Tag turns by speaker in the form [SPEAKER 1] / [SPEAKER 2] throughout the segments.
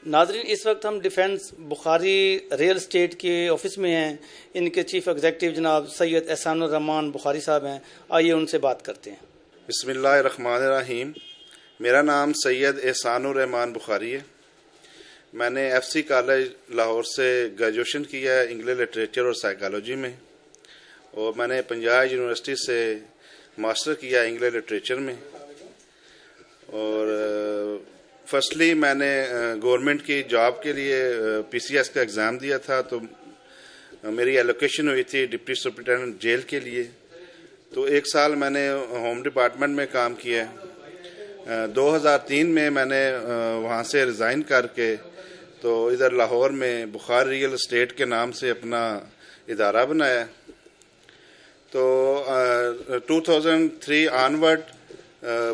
[SPEAKER 1] ناظرین، اس وقت ہم ڈیفنس بخاری ریئل اسٹیٹ کے آفس میں ہیں. ان کے چیف ایگزیکٹو جناب سید احسان الرحمان بخاری صاحب ہیں. آئیے ان سے بات کرتے ہیں.
[SPEAKER 2] بسم اللہ الرحمن الرحیم. میرا نام سید احسان الرحمان بخاری ہے. میں نے ایف سی کالج لاہور سے گریجویشن کیا ہے انگلش لٹریچر اور سائیکالوجی میں، اور میں نے پنجاب یونیورسٹی سے ماسٹر کیا انگلش لٹریچر میں. اور فرسٹلی میں نے گورنمنٹ کی جاب کے لیے پی سی ایس کا ایگزام دیا تھا، تو میری ایلوکیشن ہوئی تھی ڈپٹی سپرنٹینڈنٹ جیل کے لیے. تو ایک سال میں نے ہوم ڈپارٹمنٹ میں کام کیا. 2003 میں میں نے وہاں سے ریزائن کر کے تو ادھر لاہور میں بخار ریئل اسٹیٹ کے نام سے اپنا ادارہ بنایا. تو 2003 آنورڈ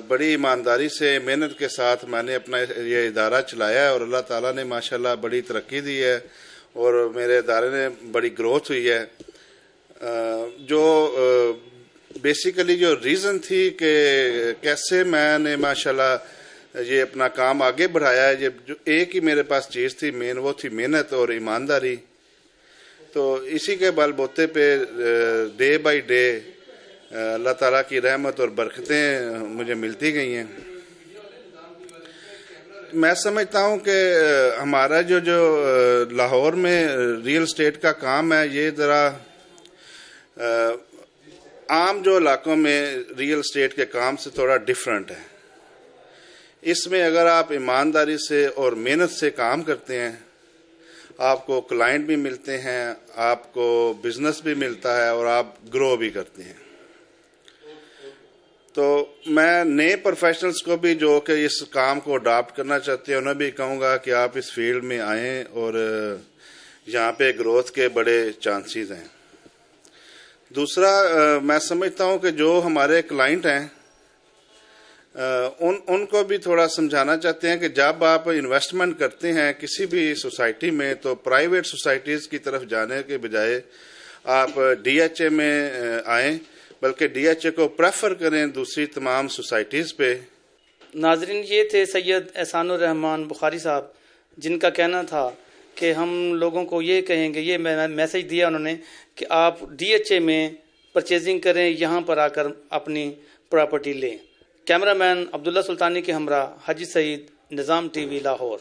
[SPEAKER 2] بڑی ایمانداری سے محنت کے ساتھ میں نے اپنا یہ ادارہ چلایا ہے، اور اللہ تعالیٰ نے ماشاءاللہ بڑی ترقی دی ہے اور میرے ادارے نے بڑی گروتھ ہوئی ہے. جو بیسیکلی جو ریزن تھی کہ کیسے میں نے ماشاءاللہ یہ اپنا کام آگے بڑھایا ہے، جو ایک ہی میرے پاس چیز تھی مین، وہ تھی محنت اور ایمانداری. تو اسی کے بل بوتے پہ ڈے بائی ڈے اللہ تعالیٰ کی رحمت اور برکتیں مجھے ملتی گئی ہیں. میں سمجھتا ہوں کہ ہمارا جو لاہور میں ریئل اسٹیٹ کا کام ہے، یہ ذرا عام جو علاقوں میں ریئل اسٹیٹ کے کام سے تھوڑا ڈیفرنٹ ہے. اس میں اگر آپ ایمانداری سے اور محنت سے کام کرتے ہیں، آپ کو کلائنٹ بھی ملتے ہیں، آپ کو بزنس بھی ملتا ہے اور آپ گرو بھی کرتے ہیں. تو میں نئے پروفیشنلز کو بھی جو کہ اس کام کو اڈاپٹ کرنا چاہتے ہیں انہیں بھی کہوں گا کہ آپ اس فیلڈ میں آئیں، اور یہاں پہ گروتھ کے بڑے چانسز ہیں. دوسرا، میں سمجھتا ہوں کہ جو ہمارے کلائنٹ ہیں ان کو بھی تھوڑا سمجھانا چاہتے ہیں کہ جب آپ انویسٹمنٹ کرتے ہیں کسی بھی سوسائٹی میں، تو پرائیویٹ سوسائٹیز کی طرف جانے کے بجائے آپ ڈی ایچ اے میں آئیں، بلکہ ڈی ایچ اے کو پریفر کریں دوسری تمام سوسائٹیز پہ.
[SPEAKER 1] ناظرین، یہ تھے سید احسان الرحمان بخاری صاحب، جن کا کہنا تھا کہ ہم لوگوں کو یہ کہیں گے، یہ میسج دیا انہوں نے کہ آپ ڈی ایچ اے میں پرچیزنگ کریں، یہاں پر آ کر اپنی پراپرٹی لیں. کیمرہ مین عبداللہ سلطانی کے ہمراہ حاجی سعید، نظام ٹی وی لاہور.